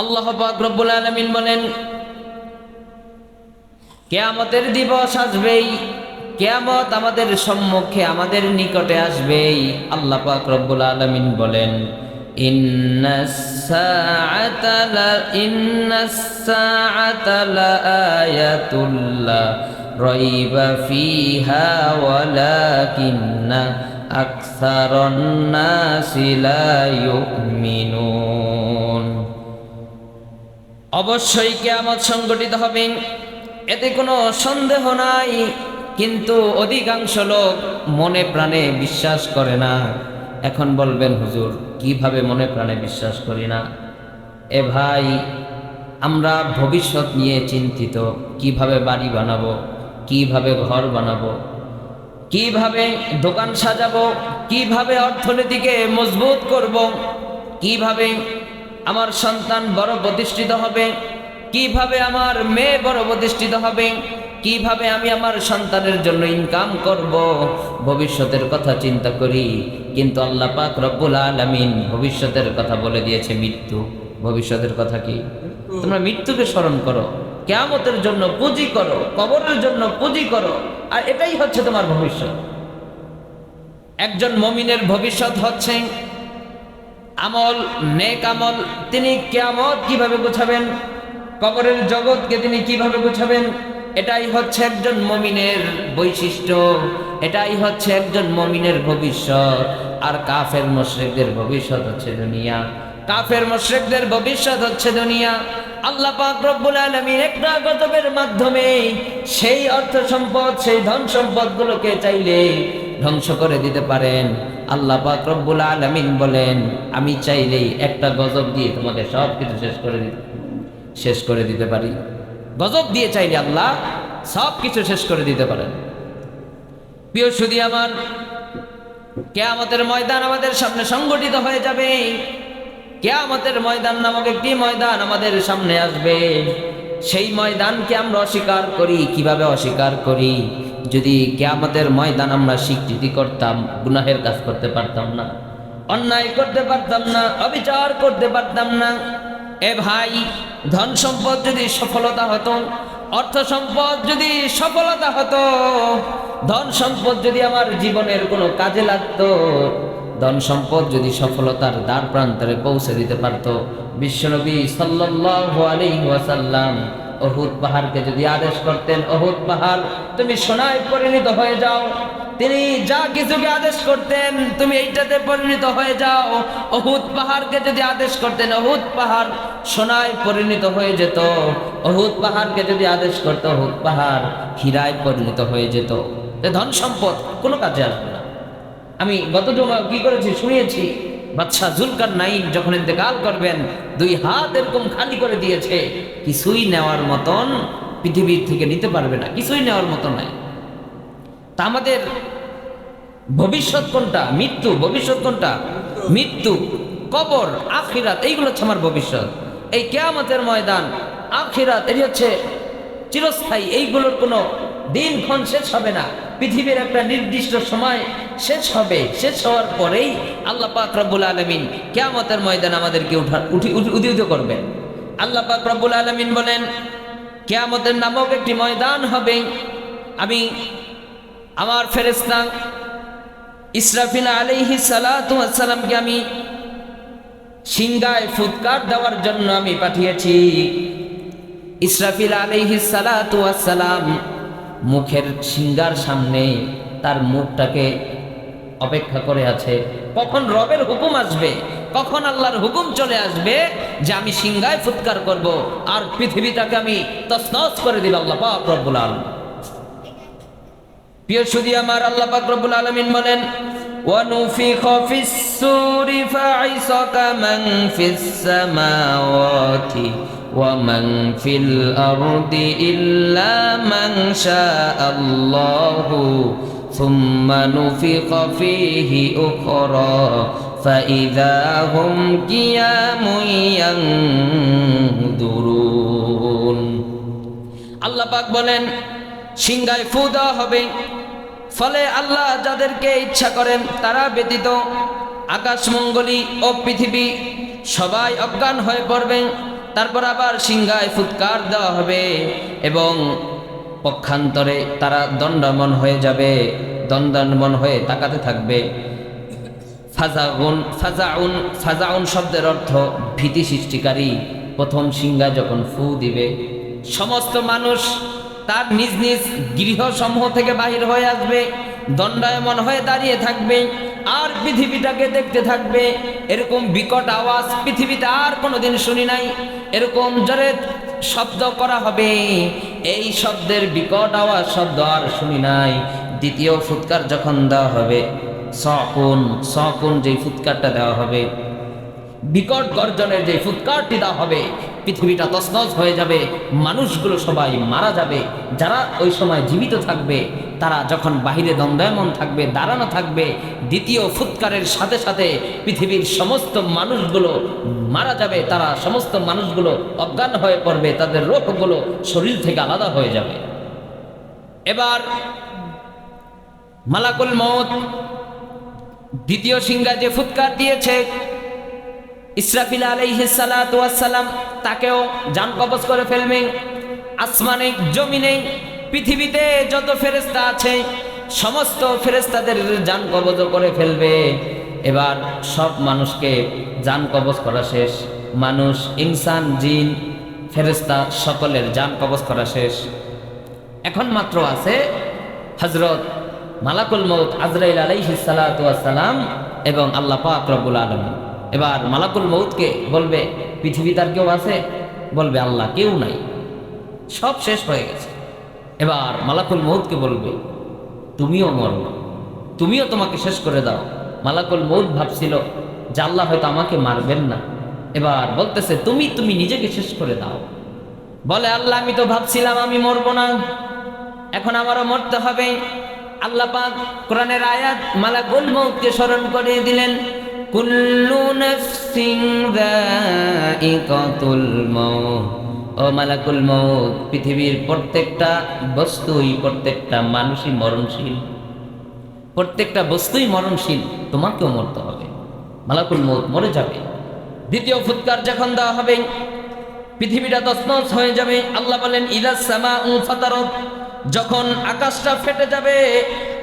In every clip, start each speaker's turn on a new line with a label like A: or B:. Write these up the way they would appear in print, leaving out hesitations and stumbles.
A: আল্লাহ পাক রব্বুল আলামিন বলেন, কিয়ামতের দিবস আসবেই, কিয়ামত আমাদের সম্মুখে আমাদের নিকটে আসবেই। আল্লাহ পাক রব্বুল আলামিন বলেন, ইন্নাস সাআতা লাআয়াতুল লা রাইবা ফিহা ওয়ালাকিন্না আকসারান নাসি লা ইউমিনুন। অবশ্যই কিয়ামত সংঘটিত হবে, এতে কোনো সন্দেহ নাই, কিন্তু অধিকাংশ লোক মনে প্রাণে বিশ্বাস করে না। এখন বলবেন, হুজুর কিভাবে মনে প্রাণে বিশ্বাস করি না? এ ভাই, আমরা ভবিষ্যৎ নিয়ে চিন্তিত, কিভাবে বাড়ি বানাবো, কিভাবে ঘর বানাবো, কিভাবে দোকান সাজাবো, কিভাবে অর্থনীতিকে মজবুত করব, কিভাবে আমার সন্তান বড় প্রতিষ্ঠিত হবে, কিভাবে আমার মেয়ে বড় প্রতিষ্ঠিত হবে, কিভাবে আমি আমার সন্তানের জন্য ইনকাম করব, ভবিষ্যতের কথা চিন্তা করি। কিন্তু আল্লাহ পাক রব্বুল আলামিন ভবিষ্যতের কথা বলে দিয়েছে মৃত্যু। ভবিষ্যতের কথা কি? তোমরা মৃত্যুকে স্মরণ করো, কিয়ামতের জন্য পুঁজি করো, কবরের জন্য পুঁজি করো, আর এটাই হচ্ছে তোমার ভবিষ্যৎ। একজন মুমিনের ভবিষ্যৎ হচ্ছে আমল, নেক আমল। তিনি কিয়ামত কিভাবে গোছাবেন, কবরের জগৎকে তিনি কিভাবে গোছাবেন, এটাই হচ্ছে একজন মুমিনের বৈশিষ্ট্য, এটাই হচ্ছে একজন মুমিনের ভবিষ্যৎ। আর কাফের মুশরিকদের ভবিষ্যৎ হচ্ছে দুনিয়া, কাফের মুশরিকদের ভবিষ্যৎ হচ্ছে দুনিয়া। আল্লাহ পাক রব্বুল আলামিন একটা গজবের মাধ্যমে সেই অর্থ সম্পদ, সেই ধন সম্পদগুলোকে চাইলে ধ্বংস করে দিতে পারেন। আল্লাহ পাক রব্বুল আলামিন বলেন, আমি চাইলেই একটা গজব দিয়ে তোমাকে সব কিছু শেষ করে দিতে পারি। গজব দিয়ে চাইলে আল্লাহ সব কিছু শেষ করে দিতে পারেন। প্রিয় সুধী আমার, কিয়ামতের ময়দান আমাদের সামনে সংগঠিত হয়ে যাবে। কিয়ামতের ময়দান নামক একটি ময়দান আমাদের সামনে আসবে। সেই ময়দানকে আমরা অস্বীকার করি। কিভাবে অস্বীকার করি? যদি কিয়ামতের ময়দান আমরা স্বীকৃতি করতাম, গুনাহের কাজ করতে পারতাম না, অন্যায় করতে পারতাম না, অবিচার করতে পারতাম না। এ ভাই, ধন সম্পদ যদি সফলতা হতো, অর্থ সম্পদ যদি সফলতা হতো, ধন সম্পদ যদি আমার জীবনের কোনো কাজে লাগতো, ধন সম্পদ যদি সফলতার দ্বার প্রান্তরে পৌঁছে দিতে পারত, বিশ্বনবী সাল্লাল্লাহু আলাইহি ওয়াসাল্লাম উহুদ পাহাড়কে যদি আদেশ করতেন, উহুদ পাহাড় তুমি সোনায় পরিণত হয়ে যাও, তিনি যা কিছুকে আদেশ করতেন, তুমি এইটাতে পরিণত হয়ে যাও। উহুদ পাহাড়কে যদি আদেশ করতেন, উহুদ পাহাড় সোনায় পরিণত হয়ে যেত। উহুদ পাহাড়কে যদি আদেশ করতে, উহুদ পাহাড় হীরায় পরিণত হয়ে যেত। ধন সম্পদ কোনো কাজে আসবে না। আমি গত জমা কি করেছি শুনিয়েছি, বাদশাহ জুলকারনাইন যখন ইন্তেকাল করবেন, দুই হাত এরকম খালি করে দিয়েছে, কিছুই নেওয়ার মতন পৃথিবীর থেকে নিতে পারবে না, কিছুই নেওয়ার মতো নাই। তা আমাদের ভবিষ্যৎ কোনটা? মৃত্যু। ভবিষ্যৎ কোনটা? মৃত্যু, কবর, আখিরাত, এইগুলো হচ্ছে আমার ভবিষ্যৎ। এই কিয়ামতের ময়দান, আখিরাত, এটি হচ্ছে চিরস্থায়ী। এইগুলোর কোনো দিনক্ষণ শেষ হবে না। পৃথিবীর একটা নির্দিষ্ট সময় শেষ হবে, শেষ হওয়ার পরেই আল্লাহ পাক রব্বুল আলামিন কিয়ামতের ময়দান আমাদেরকে উদ্দীত করবেন। আল্লাহ পাক রব্বুল আলামিন বলেন, কিয়ামতের নামক একটি ময়দান হবে, আমি আমার ফেরেশতা ইসরাফিল আলাইহিস সালাতু ওয়াস সালামকে আমি সিংহায় ফুৎকার দেওয়ার জন্য আমি পাঠিয়েছি। ইসরাফিল আলাইহিস সালাতু ওয়াস সালাম মুখের সিংহার সামনে তার মুখটাকে অপেক্ষা করে আছে, কখন রবের হুকুম আসবে, কখন আল্লাহর হুকুম চলে আসবে যে আমি সিংহায় ফুৎকার করব আর পৃথিবীটাকে আমি তছনছ করে দিব। আল্লাহ পাক রব্বুল আলামিন। প্রিয় সুধী আমার, আল্লাহ পাক রব্বুল আলামিন বলেন, ওয়ানুফিখা ফিস সূরি ফাইসাকা মান ফিস সামাওয়াতি ওয়া মান ফিল আরদি ইল্লা মান শাআল্লাহু সুম্মা নুফিখা ফীহি উখরা ফাইযা হুম কিয়ামুন ইয়ানদুরুন। আল্লাহ পাক বলেন, সিংহায় ফু দেওয়া হবে, ফলে আল্লাহ যাদেরকে ইচ্ছা করেন তারা ব্যতীত আকাশমণ্ডলী ও পৃথিবী সবাই অজ্ঞান হয়ে পড়বেন। তারপর আবার সিংহায় ফুৎকার দেওয়া হবে এবং পক্ষান্তরে তারা দণ্ডায়মান হয়ে যাবে, দণ্ডায়মান হয়ে তাকাতে থাকবে। ফাজাউন শব্দের অর্থ ভীতি সৃষ্টিকারী। প্রথম সিংহা যখন ফু দিবে, সমস্ত মানুষ তার নিজ নিজ গৃহসমূহ থেকে বাহির হয়ে আসবে, দণ্ডায়মান হয়ে দাঁড়িয়ে থাকবে আর পৃথিবীটাকে দেখতে থাকবে। এরকম বিকট আওয়াজ পৃথিবীতে আর কোনোদিন শুনি নাই। এরকম জোরে শব্দ করা হবে, এই শব্দের বিকট আওয়াজ শব্দ আর শুনি নাই। দ্বিতীয় ফুৎকার যখন দেওয়া হবে, সকুন যেই ফুৎকারটা দেওয়া হবে, বিকট গর্জনের যে ফুৎকারটি দেওয়া হবে, পৃথিবীটা তছনছ হয়ে যাবে, মানুষগুলো সবাই মারা যাবে। যারা ওই সময় জীবিত থাকবে তারা যখন বাহিরে দণ্ডায়মান থাকবে, দাঁড়ানো থাকবে, দ্বিতীয় ফুৎকারের সাথে সাথে পৃথিবীর সমস্ত মানুষগুলো মারা যাবে। তারা সমস্ত মানুষগুলো অজ্ঞান হয়ে পড়বে, তাদের রোগগুলো শরীর থেকে আলাদা হয়ে যাবে। এবার মালাকুল মউত দ্বিতীয় সিংহা যে ফুৎকার দিয়েছে, ইসরাফিল আলাইহিস সালাতু ওয়াস সালাম তাকেও জান কবজ করে ফেলবে। আসমানে, জমিনে, পৃথিবীতে যত ফেরেশতা আছে সমস্ত ফেরেশতাদের জান কবজ করে ফেলবে। এবার সব মানুষকে জান কবজ করা শেষ। মানুষ, ইনসান, জিন, ফেরেশতা সকলের জান কবজ করা শেষ। এখন মাত্র আছে হযরত মালাকুল মউত আজরাইল আলাইহিস সালাতু ওয়াস সালাম এবং আল্লাহ পাক রব্বুল আলামিন। এবার মালাকুল মউতকে বলবে, পৃথিবীতে আর কেউ আছে? বলবে, আল্লাহ, কেউ নাই, সব শেষ হয়ে গেছে। এবার মালাকুল মউতকে বলবে, তুমিও মরো, তুমিও তোমাকে শেষ করে দাও। মালাকুল মউত ভাবছিল যে আল্লাহ হয়তো আমাকে মারবেন না। এবার বলতেছে, তুমি নিজেকে শেষ করে দাও। বলে, আল্লাহ, আমি তো ভাবছিলাম আমি মরবো না, এখন আমারও মরতে হবে। আল্লাহ পাক কোরআনের আয়াত মালাকুল মউতকে স্মরণ করিয়ে দিলেন, কুল্লু নাফসিন যায়িকাতুল মাউত। ও মালাকুল মউত, পৃথিবীর প্রত্যেকটা বস্তুই, প্রত্যেকটা মানুষই মরণশীল, প্রত্যেকটা বস্তুই মরণশীল, তোমাকেও মরতে হবে। মালাকুল মউত মরে যাবে। দ্বিতীয় ফুৎকার যখন দেওয়া হবে, পৃথিবীটা তছনছ হয়ে যাবে। আল্লাহ বলেন, ইযাস সামাউ ফাতারাত, যখন আকাশটা ফেটে যাবে,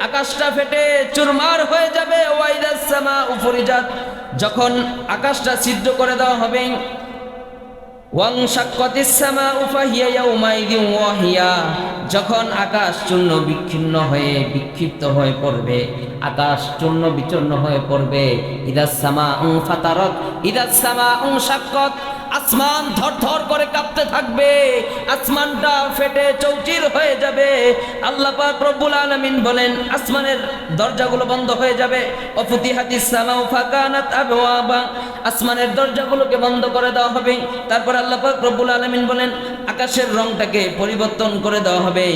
A: আকাশটা ফেটে চুরমার হয়ে যাবে। ওয়াইদাস সামাউ ফুরিজাত, যখন আকাশটা ছিদ্র করে দেওয়া হবে। ওয়াং শাক্কাতিস সামাউ ফাহিয়া ইয়াউমাইযিন ওয়াহিয়া, যখন আকাশ চূর্ণ বিচ্ছিন্ন হয়ে বিক্ষিপ্ত হয়ে পড়বে, আকাশ চূর্ণ বিচূর্ণ হয়ে পড়বে। ইদাস সামাউ ফাতারাত, ইদাস সামাউ শাক্কাত, আসমান থরথর করে কাঁপতে থাকবে, আসমানটা ফেটে চৌচির হয়ে যাবে। আল্লাহ পাক রব্বুল আলামিন বলেন, আসমানের দরজাগুলো বন্ধ হয়ে যাবে। ওয়াফুতিহাতিস সামাউ ফাকানাত আবওয়াবা, আসমানের দরজাগুলোকে বন্ধ করে দেওয়া হবে। তারপর আল্লাহ পাক রব্বুল আলামিন বলেন, আকাশের রংটাকে পরিবর্তন করে দেওয়া হবে।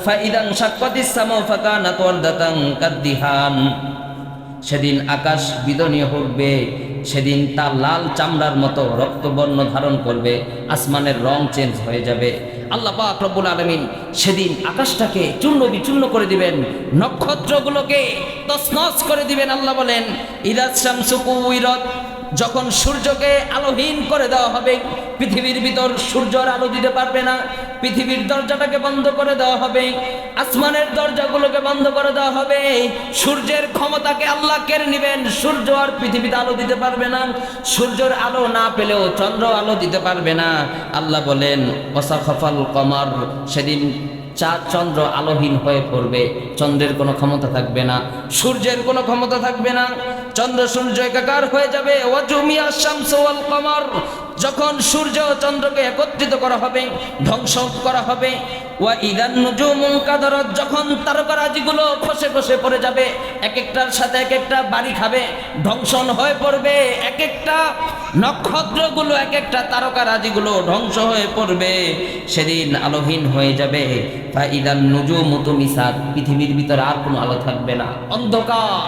A: ফাইদান শাক্কাতিস সামাউ ফাকানাত ওয়ারদাতান কাদ্দিহান, সেদিন আকাশ বিদনীয় হবে, সেদিন তার লাল চামড়ার মতো রক্তবর্ণ ধারণ করবে, আসমানের রং চেঞ্জ হয়ে যাবে। আল্লাহ পাক রব্বুল আলামিন সেদিন আকাশটাকে চূর্ণ বিচূর্ণ করে দিবেন, নক্ষত্রগুলোকে তছনছ করে দিবেন। আল্লাহ বলেন, ইদাস শামসু কুওয়িরাত, যখন সূর্যকে আলোহীন করে দেওয়া হবে, পৃথিবীর ভিতর সূর্যের আলো দিতে পারবে না, পৃথিবীর দরজাটাকে বন্ধ করে দেওয়া হবে, আসমানের দরজাগুলোকে বন্ধ করে দেওয়া হবে। সূর্যের ক্ষমতাকে আল্লাহ কেড়ে নেবেন, সূর্য আর পৃথিবীতে আলো দিতে পারবে না। সূর্যের আলো না পেলেও চন্দ্র আলো দিতে পারবে না। আল্লাহ বলেন, ওয়াসাখাফাল কমার, সেদিন চাঁদ চন্দ্র আলোহীন হয়ে পড়বে, চন্দ্রের কোনো ক্ষমতা থাকবে না, সূর্যের কোনো ক্ষমতা থাকবে না, চন্দ্র সূর্য একাকার হয়ে যাবে। ওয়াজুমিয়া শামসু ওয়াল কমার, যখন সূর্য ও চন্দ্রকে একত্রিত করা হবে, ধ্বংস করা হবে। ওয়া ইদান নুজুমু কাদারাত, যখন তারকারাজিগুলো খসে খসে পড়ে যাবে, এক একটার সাথে এক একটা বাড়ি খাবে, ধ্বংসন হয়ে পড়বে। এক একটা নক্ষত্রগুলো, এক একটা তারকারাজিগুলো ধ্বংস হয়ে পড়বে, সেদিন আলোহীন হয়ে যাবে। ফা ইদান নুজুমু তুমিসাত, পৃথিবীর ভিতরে আর কোনো আলো থাকবে না, অন্ধকার।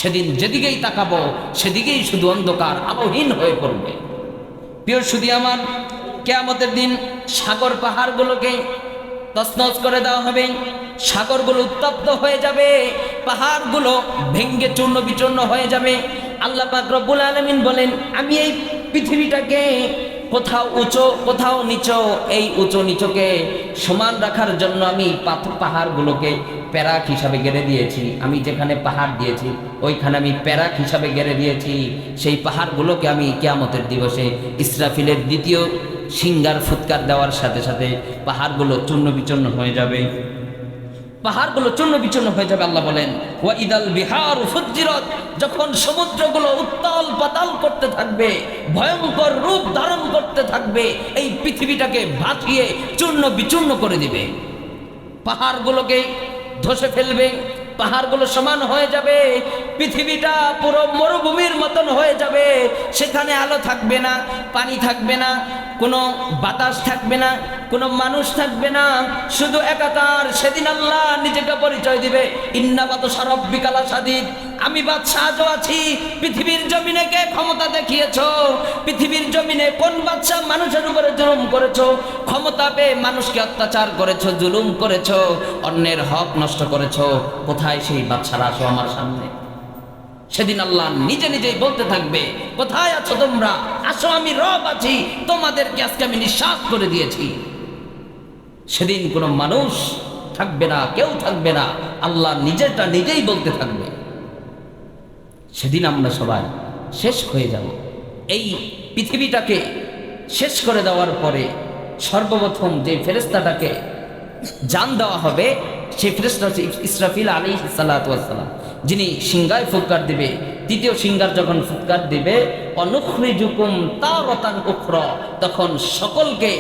A: সেদিন যেদিকেই তাকাবো সেদিকেই শুধু অন্ধকার, আলোহীন হয়ে পড়বে। প্রিয় সুধী আমার, কিয়ামতের দিন সাগর পাহাড়গুলোকে তছনছ করে দেওয়া হবে, সাগরগুলো উত্তপ্ত হয়ে যাবে, পাহাড়গুলো ভেঙ্গে চূর্ণ বিচূর্ণ হয়ে যাবে। আল্লাহ পাক রব্বুল আলামিন বলেন, আমি এই পৃথিবীটাকে কোথাও উঁচু কোথাও নিচু, এই উঁচু নিচুকে সমান রাখার জন্য আমি পাহাড়গুলোকে প্যারাক হিসাবে গেড়ে দিয়েছি। আমি যেখানে পাহাড় দিয়েছি ওইখানে আমি প্যারাক হিসাবে গেড়ে দিয়েছি। সেই পাহাড়গুলোকে আমি কিয়ামতের দিবসে ইসরাফিলের দ্বিতীয় সিংহার ফুৎকার দেওয়ার সাথে সাথে পাহাড়গুলো চূর্ণ বিচূর্ণ হয়ে যাবে, পাহাড়গুলো চূর্ণ বিচূর্ণ হয়ে যাবে। আল্লাহ বলেন ওয়া ইদাল বিহার ফুজ্জিরাত, যখন সমুদ্রগুলো উত্তাল পাতাল করতে থাকবে, ভয়ঙ্কর রূপ ধারণ করতে থাকবে, এই পৃথিবীটাকে ভাসিয়ে চূর্ণ বিচূর্ণ করে দিবে, পাহাড়গুলোকে ধসে ফেলবে, পাহাড়গুলো সমান হয়ে যাবে, পৃথিবীটা পুরো মরুভূমির মতন হয়ে যাবে। সেখানে আলো থাকবে না, পানি থাকবে না, কোনো বাতাস থাকবে না, কোনো মানুষ থাকবে না, শুধু একাকার। সেদিন আল্লাহ নিজেকে পরিচয় দিবে, ইন্না বাতশা রাব্বিকা লাশাদীদ, আমি বাদশা আজও আছি। পৃথিবীর জমিনে কে ক্ষমতা দেখিয়েছো? পৃথিবীর জমিনে কোন বাদশা মানুষের উপরে জুলুম করেছো? ক্ষমতা পেয়ে মানুষকে অত্যাচার করেছো, জুলুম করেছো, অন্যের হক নষ্ট করেছো। কোথায় সেই বাদশারা? আসো আমার সামনে। সেদিন আল্লাহ নিজে নিজেই বলতে থাকবে, কোথায় আছো তোমরা? আসো, আমি রব আছি, তোমাদেরকে আজকে আমি নিঃশ্বাস করে দিয়েছি। সেদিন কোনো মানুষ থাকবে না, কেউ থাকবে না, আল্লাহ নিজেরটা নিজেই বলতে থাকবে। সেদিন আমরা সবাই শেষ হয়ে যাব। এই পৃথিবীটাকে শেষ করে দেওয়ার পরে সর্বপ্রথম যে ফেরেশতাটাকে জান দেওয়া হবে সেই ফেরেশতা হচ্ছে ইসরাফিল আলাইহিস সালাতু ওয়াস সালাম, যিনি সিংহায় ফুৎকার দিবে। তৃতীয় সিংহার যখন ফুৎকার দিবে, অনুখরিজুকুম তারাতান উখরা, তখন সকলকে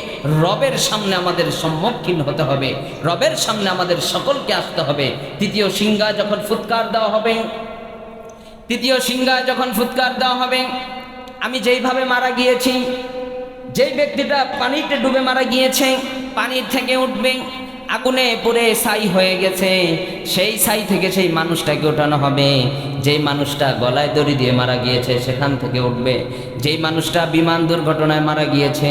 A: রবের সামনে আমাদের সম্মুখীন হতে হবে, রবের সামনে আমাদের সকলকে আসতে হবে। তৃতীয় সিংহায় যখন ফুৎকার দেওয়া হবে, তৃতীয় সিংহায় যখন ফুৎকার দেওয়া হবে, আমি যেইভাবে মারা গিয়েছি, যেই ব্যক্তিটা পানিতে ডুবে মারা গিয়েছে, পানির থেকে উঠবে, আগুনে পুড়ে ছাই হয়ে গেছে, সেই ছাই থেকে সেই মানুষটাকে ওঠানো হবে। যেই মানুষটা গলায় দড়ি দিয়ে মারা গিয়েছে সেখান থেকে উঠবে, যেই মানুষটা বিমান দুর্ঘটনায় মারা গিয়েছে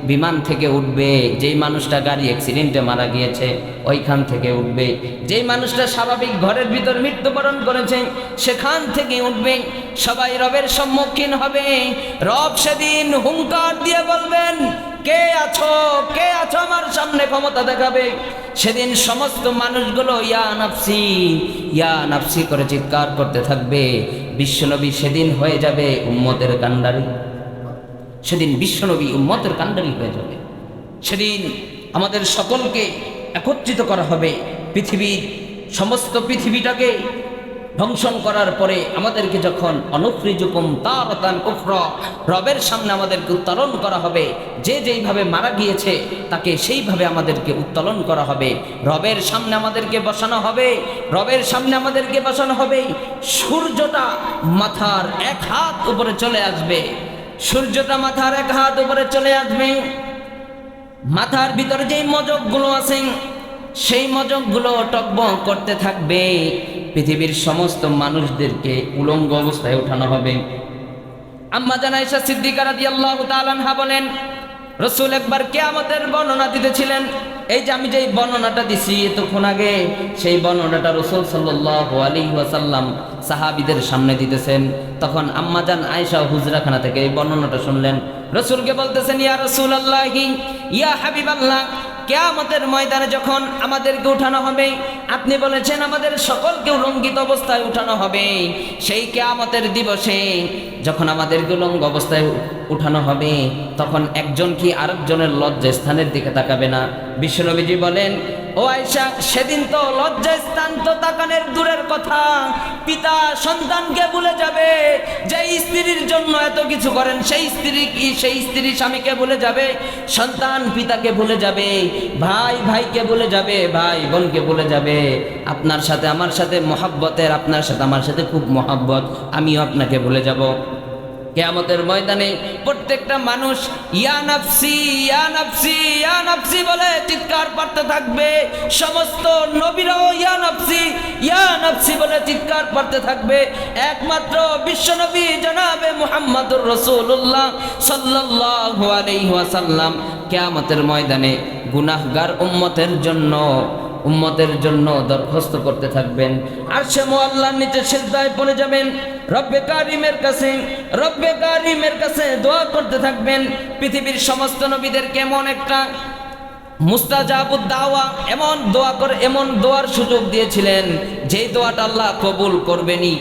A: বিমান থেকে উঠবে, যেই মানুষটা গাড়ি অ্যাক্সিডেন্টে মারা গিয়েছে ওইখান থেকে উঠবে, যেই মানুষটা স্বাভাবিক ঘরের ভিতর মৃত্যুবরণ করেছে সেখান থেকে উঠবে। সবাই রবের সম্মুখীন হবে। রব সেদিন হুঙ্কার দিয়ে বলবেন, কে আছো, কে আছো আমার সামনে ক্ষমতা দেখাবে? সেদিন সমস্ত মানুষগুলো ইয়া নাফসি, ইয়া নাফসি করে চিৎকার করতে থাকবে। বিশ্বনবী সেদিন হয়ে যাবে উম্মতের কান্ডারি, সেদিন বিশ্বনবী উম্মতের কান্ডারি হয়ে যাবে। সেদিন আমাদের সকলকে একত্রিত করা হবে। পৃথিবীর সমস্ত পৃথিবীটাকে ধ্বংসন করার পরে আমাদেরকে যখন অনুখরিজুকুম তারাতান উখরা, রবের সামনে আমাদেরকে উত্তোলন করা হবে। যে যেইভাবে মারা গিয়েছে তাকে সেইভাবে আমাদেরকে উত্তোলন করা হবে, রবের সামনে আমাদেরকে বসানো হবে, রবের সামনে আমাদেরকে বসানো হবে। সূর্যটা মাথার এক হাত উপরে চলে আসবে, সূর্যটা মাথার এক হাত উপরে চলে আসবে। মাথার ভিতরে যেই মজকগুলো আছে সেই মজকগুলো টকবক করতে থাকবে। পৃথিবীর সমস্ত মানুষদেরকে উলঙ্গ অবস্থায় ওঠানো হবে। আম্মা জান আয়েশা সিদ্দিকা রাদিয়াল্লাহু তাআলা আনহা বলেন, রাসূল একবার কিয়ামতের বর্ণনা দিতেছিলেন। এই যে আমি যেই বর্ণনাটা দিছি এতক্ষণ আগে, সেই বর্ণনাটা রাসূল সাল্লাল্লাহু আলাইহি ওয়াসাল্লাম সাহাবীদের সামনে দিতেছেন। তখন আম্মা জান আয়েশা হুজরাখানা থেকে এই বর্ণনাটা শুনলেন। রাসূলকে বলতেছেন, ইয়া রাসূলুল্লাহি, ইয়া হাবিবাল্লাহ, কিয়ামতের ময়দানে যখন আমাদেরকে উঠানো হবে, আপনি বলেছেন আমাদের সকলকে উলঙ্গিত অবস্থায় উঠানো হবে। সেই কিয়ামতের দিবসে যখন আমাদেরকে উলঙ্গ অবস্থায় উঠানো হবে, তখন একজন কি আরেকজনের লজ্জাস্থানের দিকে তাকাবে না? বিশ্বনবীজি বলেন, ও আয়েশা, সেদিন তো লজ্জাস্থান তো তাকানোর দূরের কথা, পিতা সন্তানকে ভুলে যাবে। যে স্ত্রীর জন্য এত কিছু করেন সেই স্ত্রী স্বামীকে ভুলে যাবে, সন্তান পিতাকে ভুলে যাবে, ভাই ভাইকে ভুলে যাবে, ভাই বোনকে ভুলে যাবে। আপনার সাথে আমার সাথে মহাব্বতের, আপনার সাথে আমার সাথে খুব মহাব্বত, আমিও আপনাকে ভুলে যাব। কিয়ামতের ময়দানে প্রত্যেকটা মানুষ ইয়া নাফসি, ইয়া নাফসি, ইয়া নাফসি বলে চিৎকার করতে থাকবে। সমস্ত নবীরাও ইয়া নাফসি, ইয়া নাফসি বলে চিৎকার করতে থাকবে। একমাত্র বিশ্বনবী জনাবে মুহাম্মদুর রাসূলুল্লাহ সাল্লাল্লাহু আলাইহি ওয়াসাল্লাম কিয়ামতের ময়দানে গুনাহগার উম্মতের জন্য উম্মতের জন্য দরখাস্ত করতে থাকবেন। আর সে আল্লাহর নিচে সিজদায় পড়ে যাবেন, রব্বে কারিমের কাছে দোয়া করতে থাকবেন। পৃথিবীর সমস্ত নবীদেরকে এমন একটা মুস্তাজাবুদ দাওয়া, এমন দোয়া করে, এমন দোয়ার সুযোগ দিয়েছিলেন যেই দোয়াটা আল্লাহ কবুল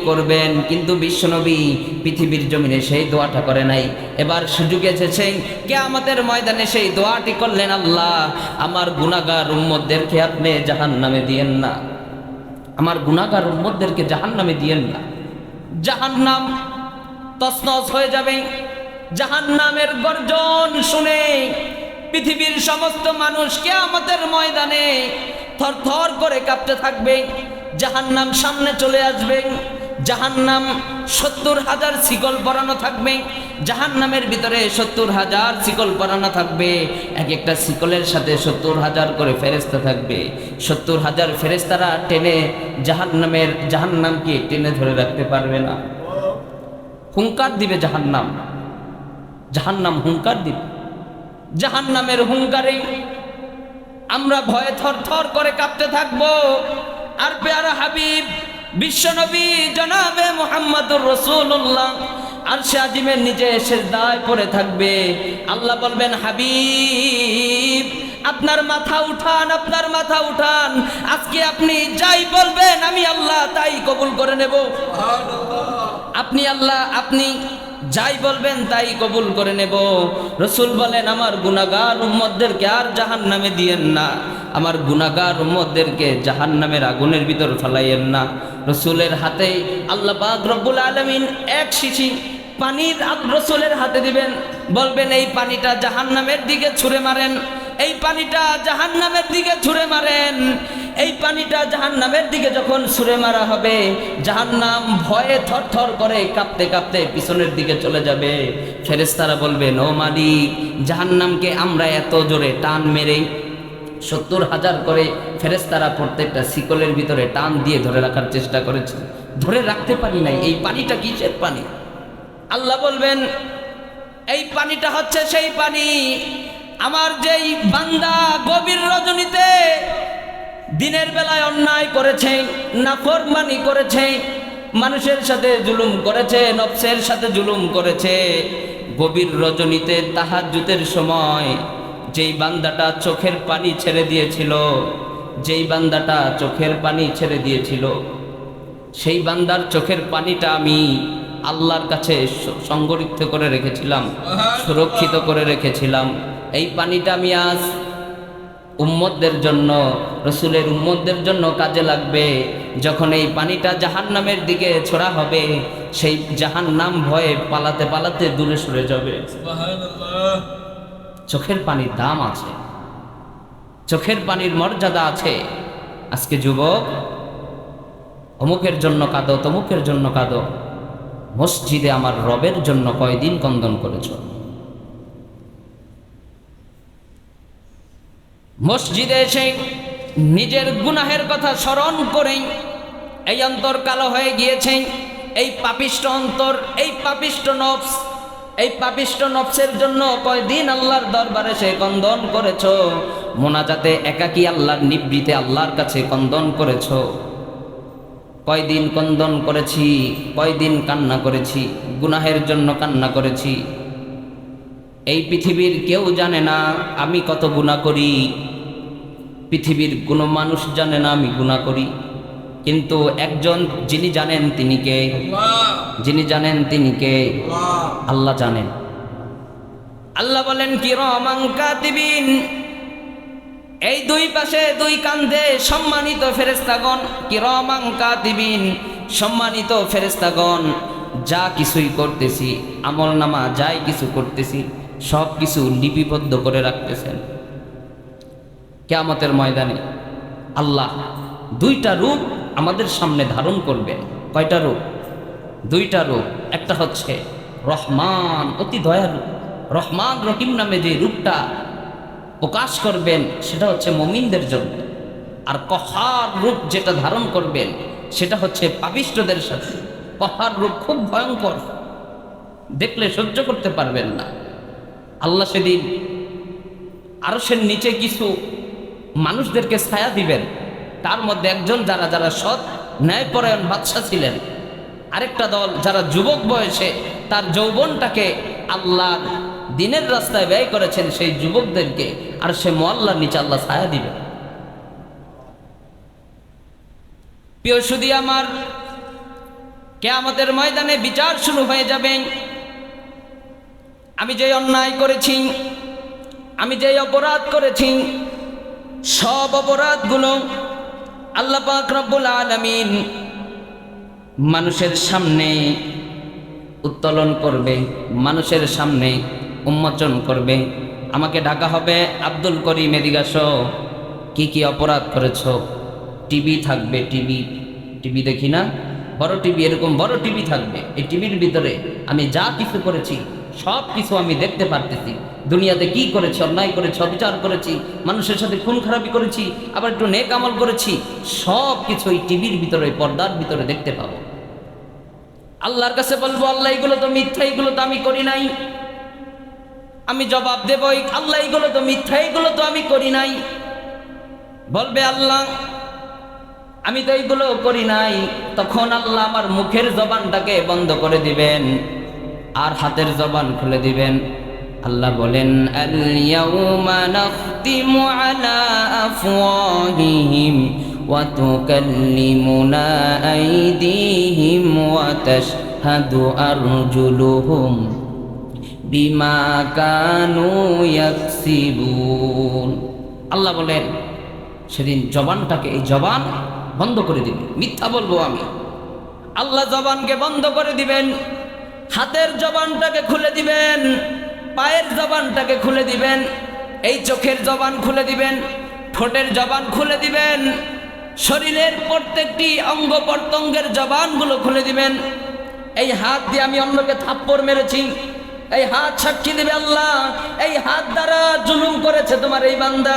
A: করবেন, কিন্তু বিশ্বনবী পৃথিবীর জমিনে সেই দোয়াটা করে নাই। এবার সুযোগ এসেছে, কিয়ামতের ময়দানে সেই দোয়াটি করলেন, আল্লাহ আমার গুনাহগার উম্মতদেরকে আপনি জাহান্নামে দিয়েন না, আমার গুনাহগার উম্মতদেরকে জাহান্নামে দিয়েন না। জাহান্নাম তছনছ হয়ে যাবে। জাহান্নামের গর্জন শুনে পৃথিবীর সমস্ত মানুষ কিয়ামতের ময়দানে থরথর করে কাঁপতে থাকবে। জাহান্নাম সামনে চলে আসবে। জাহান্নাম 70,000 শিকল পরানো থাকবে। জাহান্নামের ভিতরে 70,000 শিকল পরানো থাকবে। এক একটা শিকলের সাথে 70,000 করে ফেরেশতা থাকবে। 70,000 ফেরেশতারা টেনে জাহান্নামকে টেনে ধরে রাখতে পারবে না। হুঙ্কার দিবে জাহান্নাম হুঙ্কার দিবে। জাহান্নামের হুঙ্কারে আমরা ভয়ে থরথর করে কাঁপতে থাকবো। আর প্যারা হাবিব বিশ্বনবী জনাবে মুহাম্মদুর রাসূলুল্লাহ আরশে আজিমের নিচে সিজদায় পড়ে থাকবে। আল্লাহ বলবেন, হাবিব আপনার মাথা উঠান, আজকে আপনি যাই বলবেন আমি আল্লাহ তাই কবুল করে নেব। আপনি যাই বলবেন তাই কবুল করে নেব। রসুল বলেন, আমার গুনাহগার উম্মতদেরকে আর জাহান্নামে দিয়েন না, আমার গুনাহগার উম্মতদেরকে জাহান্নামের আগুনের ভিতর ফেলাইয়েন না। রসুলের হাতে আল্লাহ পাক রব্বুল আলামিন এক শিশি পানির রসুলের হাতে দিবেন, বলবেন এই পানিটা জাহান্নামের দিকে ছুঁড়ে মারেন, এই পানিটা জাহান্নামের দিকে ছুঁড়ে মারেন। এই পানিটা জাহান্নামের দিকে যখন ছুঁড়ে মারা হবে, জাহান্নাম ভয়ে থরথর করে কাঁপতে কাঁপতে পিছনের দিকে চলে যাবে। ফেরেশতারা বলবেন, ও মালিক, জাহান্নামকে আমরা এত জোরে টান মেরে 70,000 করে ফেরেশতারা প্রত্যেকটা শিকলের ভিতরে টান দিয়ে ধরে রাখার চেষ্টা করেছে, ধরে রাখতে পারি নাই। এই পানিটা কিসের পানি? আল্লাহ বলবেন, এই পানিটা হচ্ছে সেই পানি, আমার যেই বান্দা গভীর রজনীতে দিনের বেলায় অন্যায় করেছে, নাফরমানি করেছে, মানুষের সাথে জুলুম করেছে, নফসের সাথে জুলুম করেছে, গভীর রজনীতে তাহাজ্জুদের সময় যেই বান্দাটা চোখের পানি ছেড়ে দিয়েছিল, সেই বান্দার চোখের পানিটা আমি আল্লাহর কাছে সংরক্ষিত করে রেখেছিলাম, সুরক্ষিত করে রেখেছিলাম। এই পানিটা আমি আজ উম্মতদের জন্য, রসুলের উম্মতদের জন্য কাজে লাগবে। যখন এই পানিটা জাহান্নামের দিকে ছোড়া হবে, সেই জাহান্নাম ভয়ে পালাতে পালাতে দূরে সরে যাবে। সুবহানাল্লাহ। চোখের পানির দাম আছে, চোখের পানির মর্যাদা আছে। আজকে যুবক, অমুকের জন্য কাঁদো, তমুকের জন্য কাঁদো, মসজিদে আমার রবের জন্য কয়দিন কন্দন করেছ? মসজিদে এসে নিজের গুনাহের কথা স্মরণ করে এই অন্তর কালো হয়ে গিয়েছে। এই পাপিষ্ট অন্তর, এই পাপিষ্ট নফস, এই পাপিষ্ট নফসের জন্য কয়দিন আল্লাহর দরবারে সে কন্দন করেছ? মোনাজাতে একাকী আল্লাহর নিবৃতে আল্লাহর কাছে কন্দন করেছ? কয়দিন কন্দন করেছি, কয়দিন কান্না করেছি, গুনাহের জন্য কান্না করেছি। এই পৃথিবীর কেউ জানে না আমি কত গুনাহ করি, পৃথিবীর কোনো মানুষ জানে না আমি গুনাহ করি, কিন্তু একজন যিনি জানেন তিনি কে? যিনি জানেন তিনি কে? আল্লাহ জানেন। আল্লাহ বলেন, কিরামান কাতিবিন, এই দুই পাশে দুই কান্ধে সম্মানিত ফেরেশতাগণ, কিরামান কাতিবিন, সম্মানিত ফেরেশতাগণ, যা কিছুই করতেছি, আমলনামা যাই কিছু করতেছি, সব কিছু লিপিবদ্ধ করে রাখতেছেন। কিয়ামতের ময়দানে আল্লাহ দুইটা রূপ আমাদের সামনে ধারণ করবেন। কয়টা রূপ? দুইটা রূপ। একটা হচ্ছে রহমান, অতি দয়ালু, রহমান রহিম নামে যে রূপটা প্রকাশ করবেন সেটা হচ্ছে মুমিনদের জন্য। আর কহার রূপ যেটা ধারণ করবেন সেটা হচ্ছে পাপিষ্ঠদের সাথে। কহার রূপ খুব ভয়ঙ্কর, দেখলে সহ্য করতে পারবেন না। আল্লাহ সেদিন আরশের নিচে কিছু মানুষদেরকে ছায়া দিবেন, তার মধ্যে একজন যারা যারা সৎ ন্যায়পরায়ণ বাদশা ছিলেন, আরেকটা দল যারা যুবক বয়সে তার যৌবনটাকে আল্লাহর দিনের রাস্তায় ব্যয় করেছেন, সেই যুবকদেরকে আর সে মোয়াল্লার নিচে আল্লাহ ছায়া দিবে। প্রিয় সুধী আমার, কিয়ামতের ময়দানে বিচার শুরু হয়ে যাবে। আমি যে অন্যায় করেছি, আমি যে অপরাধ করেছি, সব অপরাধগুলো আল্লাহ পাক রব্বুল আলামিন মানুষের সামনে উত্তোলন করবে, মানুষের সামনে উন্মোচন করবে। আমাকে ডাকা হবে, আব্দুল করিম এদিকে আসো, কি কি অপরাধ করেছো। টিভি থাকবে, টিভি দেখি না, বড় টিভি, এরকম বড় টিভি থাকবে। এই টিভির ভিতরে আমি যা কিছু করেছি সব কিছু আমি দেখতে পারতেছি। দুনিয়াতে কি করেছি, অন্যায় করেছি, অবিচার করেছি, মানুষের সাথে খুন খারাপি করেছি, আবার একটু নেক আমল করেছি, সব কিছু এই টিভির ভিতরে, পর্দার ভিতরে দেখতে পাবো। আল্লাহর কাছে বলবো, আল্লাহ এগুলো তো মিথ্যা, এগুলো তো আমি করি নাই। আমি জবাব দেব, আল্লাহ এগুলো তো মিথ্যা, এগুলো তো আমি করি নাই। বলবে আল্লাহ আমি তো এইগুলো করি নাই। তখন আল্লাহ আমার মুখের জবানটাকে বন্ধ করে দিবেন আর হাতের জবান খুলে দিবেন। আল্লাহ বলেন, আল ইয়াউমা নাখতিমু আলা আফওয়াহিহিম ওয়া তুকাল্লিমুনা আইদিহিম ওয়া তাশহাদু আরজুলুহুম বিমা কানু ইয়াকসিবুন। আল্লাহ বলেন সেদিন জবানটাকে, এই জবান বন্ধ করে দিবে, মিথ্যা বলবো আমি। আল্লাহ জবানকে বন্ধ করে দিবেন, হাতের জবানটাকে খুলে দিবেন, পায়ের জবানটাকে খুলে দিবেন, এই চোখের জবান খুলে দিবেন, ঠোঁটের জবান খুলে দিবেন, শরীরের প্রত্যেকটি অঙ্গ প্রত্যঙ্গের জবানগুলো খুলে দিবেন। এই হাত দিয়ে আমি অন্যকে থাপ্পড় মেরেছি, এই হাত সাক্ষী দিবে আল্লাহ এই হাত দ্বারা জুলুম করেছে তোমার এই বান্দা।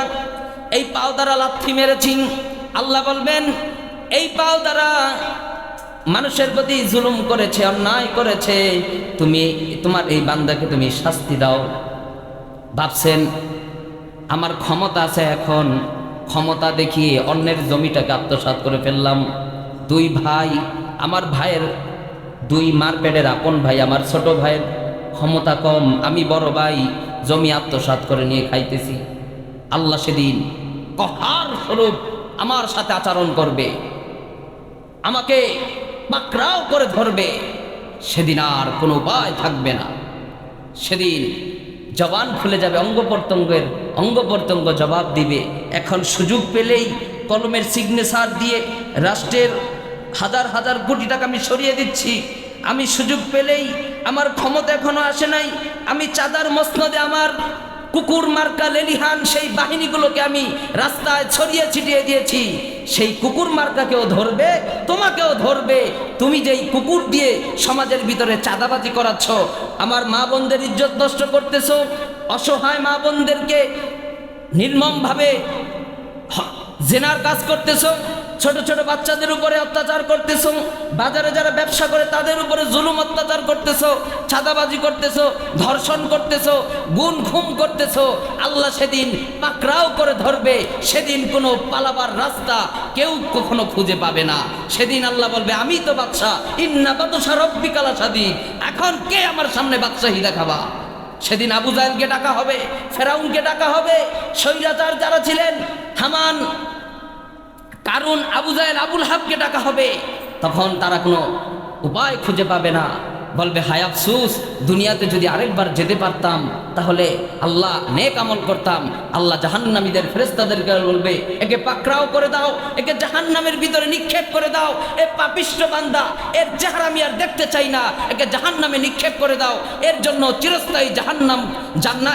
A: এই পাও দ্বারা লাথি মেরেছি, আল্লাহ বলবেন এই পাও দ্বারা মানুষের প্রতি জুলুম করেছে, অন্যায় করেছে, তুমি তোমার এই বান্দাকে তুমি শাস্তি দাও। ভাবছেন আমার ক্ষমতা আছে, এখন ক্ষমতা দেখিয়ে অন্যের জমিটাকে আত্মসাৎ করে ফেললাম। দুই ভাই, আমার ভাইয়ের দুই মার পেটের আপন ভাই, আমার ছোট ভাইয়ের ক্ষমতা কম, আমি বড় ভাই, জমি আত্মসাৎ করে নিয়ে খাইতেছি। আল্লাহ সেদিন কহার স্বরূপ আমার সাথে আচরণ করবে, আমাকে পাকড়াও করে ধরবে। সেদিন আর কোনো উপায় থাকবে না। সেদিন জবান খুলে যাবে, অঙ্গ প্রত্যঙ্গ জবাব দিবে। এখন সুযোগ পেলেই কলমের সিগনেচার দিয়ে রাষ্ট্রের হাজার হাজার কোটি টাকা আমি সরিয়ে দিচ্ছি। আমি সুযোগ পেলেই, আমার ক্ষমতা এখনো আসে নাই, আমি চাঁদার মসনদে আমার কুকুর মার্কা লেলিহান সেই বাহিনীগুলোকে আমি রাস্তায় ছড়িয়ে ছিটিয়ে দিয়েছি। সেই কুকুর মার্কাকেও ধরবে, তোমাকেও ধরবে। তুমি যেই কুকুর দিয়ে সমাজের ভিতরে চাঁদাবাজি করাচ্ছ, আমার মা বোনদের ইজ্জত নষ্ট করতেছো, অসহায় মা বোনদেরকে নির্মমভাবে জেনার কাজ করতেছো, ছোট ছোট বাচ্চাদের উপরে অত্যাচার করতেছো, বাজারে যারা ব্যবসা করে তাদের উপরে জুলুম অত্যাচার করতেছো, চাঁদাবাজি করতেছো, ধর্ষণ করতেছো, গুম খুন করতেছো। আল্লাহ সেদিন পাকড়াও করে ধরবে। সেদিন কোনো পালাবার রাস্তা কেউ কখনো খুঁজে পাবে না। সেদিন আল্লাহ বলবে, আমি তো বাদশা, ইন্না বাতশা রব্বিকা লাশাদীদ, এখন কে আমার সামনে বাদশাহী দেখাবা। সেদিন আবু জাহেলকে ডাকা হবে, ফেরাউনকে ডাকা হবে, স্বৈরাচার যারা ছিলেন হামান, কারণ আবু জাহেল, আবুল হাবকে ডাকা হবে। তখন তারা কোনো উপায় খুঁজে পাবে না, বলবে হায় আফসুস, দুনিয়াতে যদি আরেকবার যেতে পারতাম তাহলে আল্লাহ নেক আমল করতাম। আল্লাহ জাহান্নামীদের ফেরেশতাদেরকে বলবে, একে পাকড়াও করে দাও, একে জাহান্নামের ভিতরে নিক্ষেপ করে দাও। এ পাপিষ্ঠ বান্দা, এর চেহারা আমি আর দেখতে চাই না, একে জাহান্নামে নিক্ষেপ করে দাও। এর জন্য চিরস্থায়ী জাহান্নাম,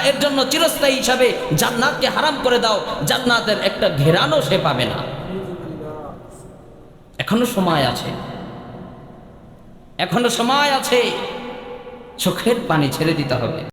A: এর জন্য চিরস্থায়ী হিসাবে জান্নাতকে হারাম করে দাও। জান্নাতের একটা ঘেরানো সে পাবে না। এখনো সময় আছে, এখনো সময় আছে, চোখের পানি ছেড়ে দিতে হবে।